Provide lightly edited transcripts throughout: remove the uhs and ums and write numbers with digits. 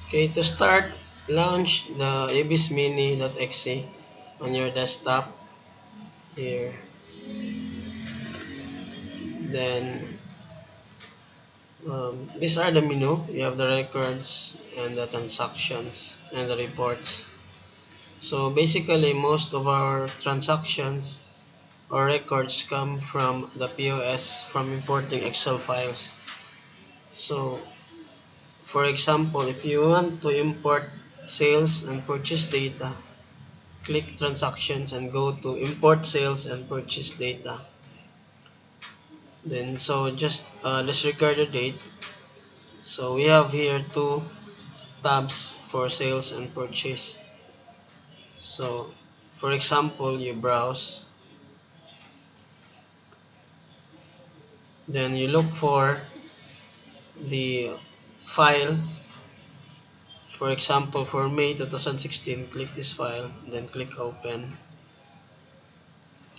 Okay, to start, launch the eBIS mini.exe on your desktop here. Then these are the menu. You have the records and the transactions and the reports. So basically, most of our transactions or records come from the POS from importing Excel files. So for example, if you want to import sales and purchase data, click transactions and go to import sales and purchase data. Then so just disregard the date. So we have here two tabs for sales and purchase. So for example, you browse, then you look for the file. For example, for May 2016, click this file, then click open.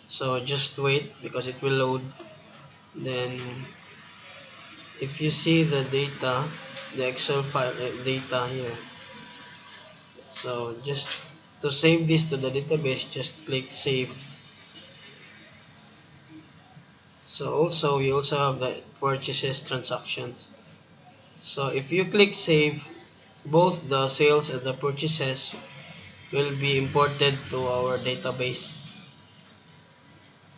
So just wait because it will load. Then if you see the data, the Excel file data here, so just to save this to the database, just click save. So also we also have the purchases transactions. So if you click save, both the sales and the purchases will be imported to our database.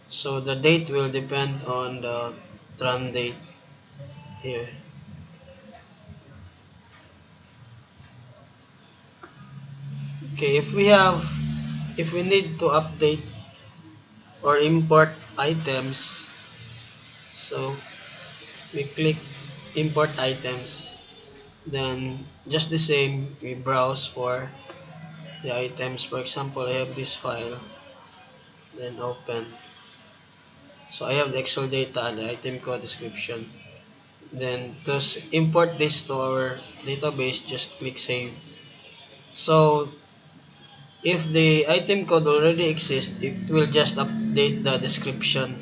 So the date will depend on the tran date here. Okay, if we need to update or import items, so we click import items, then just the same we browse for the items. For example, I have this file, then open. So I have the Excel data, the item code description. Then to import this to our database, just click save. So if the item code already exists, it will just update the description.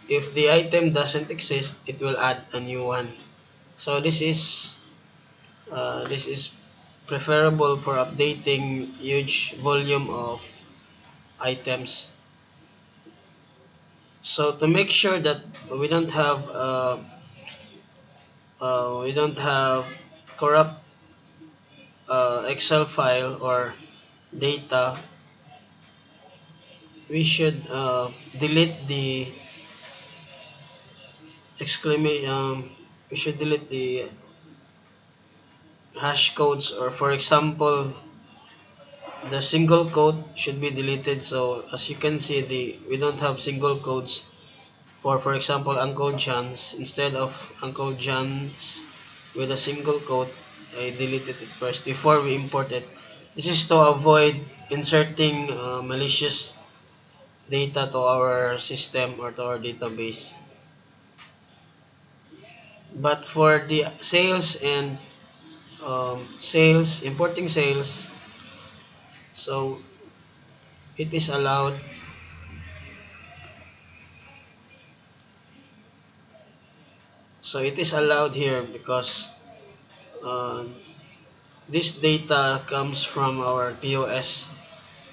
If the item doesn't exist, it will add a new one. So this is preferable for updating huge volume of items. So to make sure that we don't have corrupt Excel file or data, we should delete the exclamation. We should delete the hash codes, or for example, the single code should be deleted. So as you can see, we don't have single codes for example Uncle John's. Instead of Uncle John's with a single code, I deleted it first before we import it. This is to avoid inserting malicious data to our system or to our database. But for the sales and importing sales, so it is allowed. So it is allowed here because uh, this data comes from our POS.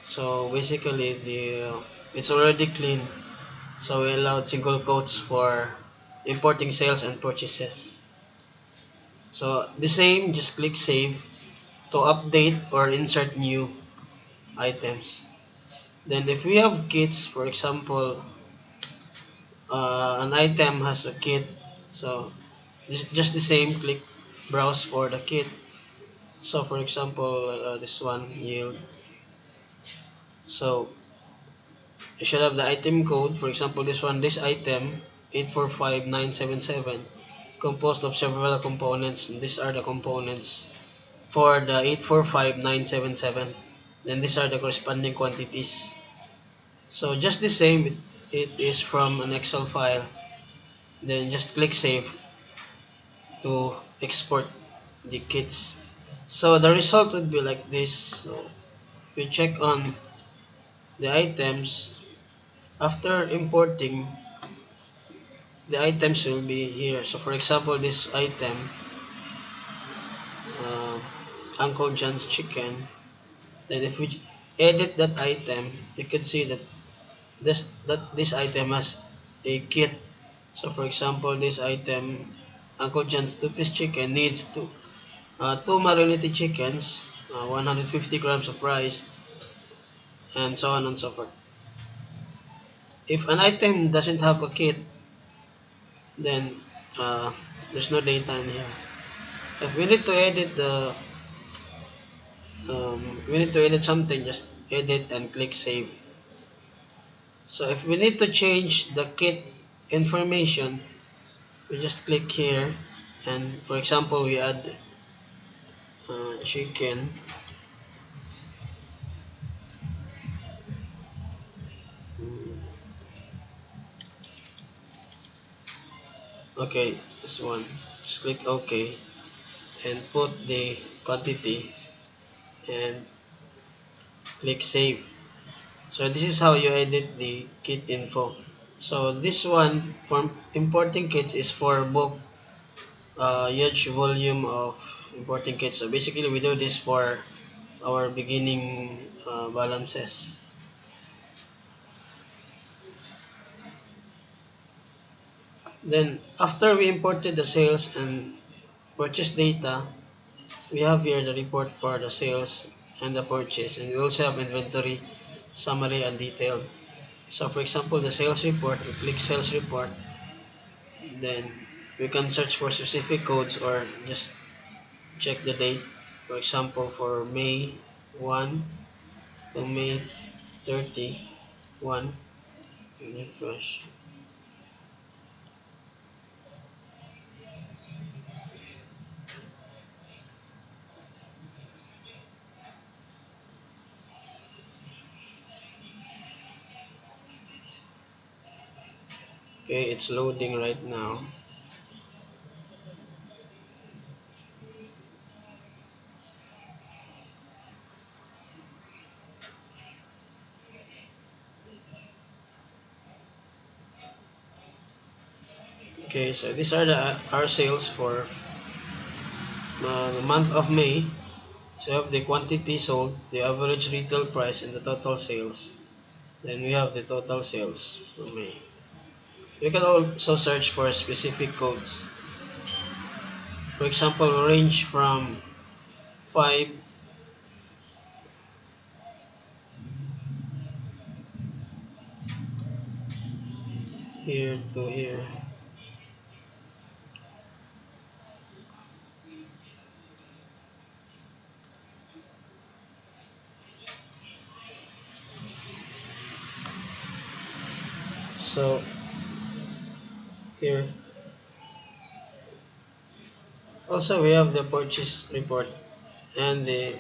So basically, it's already clean. So we allowed single quotes for importing sales and purchases. So the same, just click save to update or insert new items. Then if we have kits, for example, an item has a kit, so just the same, click browse for the kit. So for example, this one yield. So you should have the item code. For example, this item 845977, composed of several components. And these are the components for the 845977. Then these are the corresponding quantities. So just the same, it is from an Excel file. Then just click save to export the kits. So the result would be like this. So if you check on the items, after importing, the items will be here. So for example, this item, uh, Uncle John's chicken, then if we edit that item, you can see that this item has a kit. So for example, this item, Uncle John's two-piece chicken needs two marinated chickens, 150 grams of rice, and so on and so forth. If an item doesn't have a kit, then uh, there's no data in here. If we need to edit something, just edit and click save. So if we need to change the kit information, we just click here, and for example, we add chicken. Mm, Okay, this one. Just click OK and put the quantity and click save. So this is how you edit the kit info. So this one for importing kits is for bulk huge volume of importing kits. So basically we do this for our beginning balances. Then after we imported the sales and purchase data, we have here the report for the sales and the purchase, and we also have inventory summary and detailed. So for example, the sales report, we click sales report, then we can search for specific codes or just check the date. For example, for May 1 to May 31, refresh. Okay, it's loading right now. Okay, so these are our sales for the month of May. So we have the quantity sold, the average retail price, and the total sales. Then we have the total sales for May. We can also search for specific codes. For example, range from 5 here to here. So here also we have the purchase report and the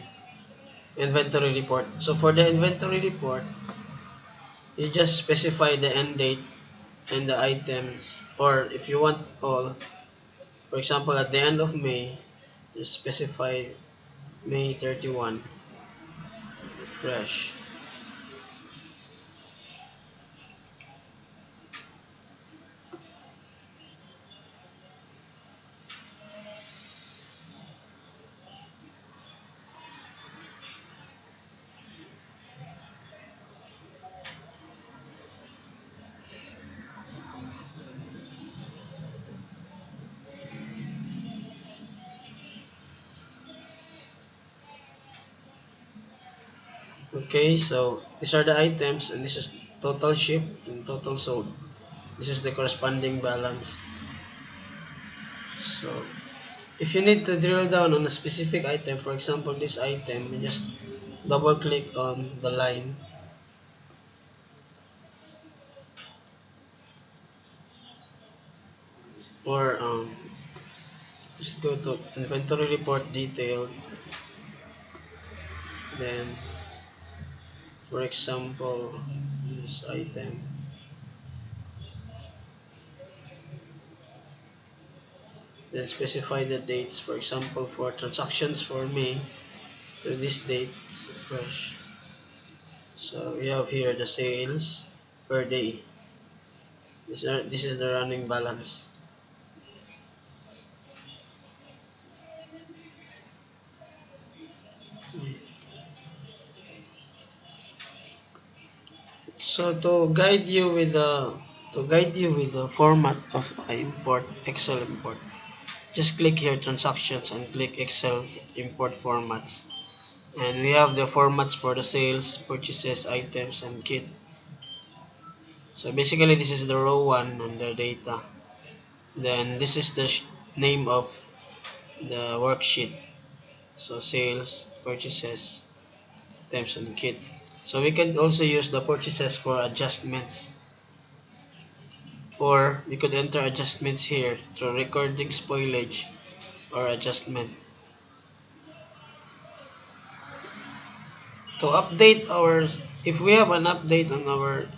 inventory report. So for the inventory report, you just specify the end date and the items, or if you want all, for example at the end of May, just specify May 31, fresh. Okay, so these are the items, and this is total shipped and total sold. This is the corresponding balance. So if you need to drill down on a specific item, for example this item, you just double click on the line, or just go to inventory report detailed, then for example this item, then specify the dates, for example for transactions for May to this date, fresh. So we have here the sales per day. This is the running balance. So to guide you with the format of import Excel import, just click here transactions and click Excel import formats. And we have the formats for the sales, purchases, items, and kit. So basically this is the row 1 on the data. Then this is the name of the worksheet. So sales, purchases, items, and kit. So we can also use the purchases for adjustments. Or we could enter adjustments here through recording spoilage or adjustment. To update our, if we have an update on our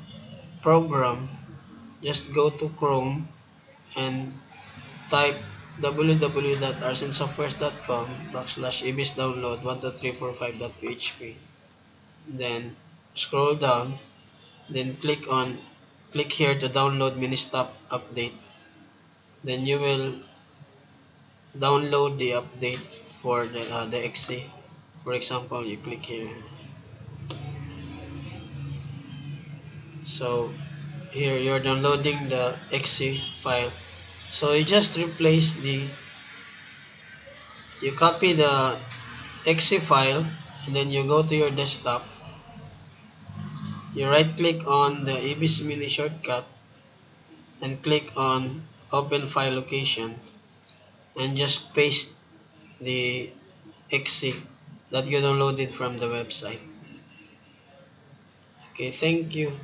program, just go to Chrome and type www.arsensoftwares.com/ebis download 12345.php. Then scroll down, then click here to download Ministop update. Then you will download the update for the XC. For example, you click here. So here you're downloading the XC file. So you just replace you copy the XC file, and then you go to your desktop. You right click on the eBIS mini shortcut and click on open file location and just paste the XC that you downloaded from the website. Okay, thank you.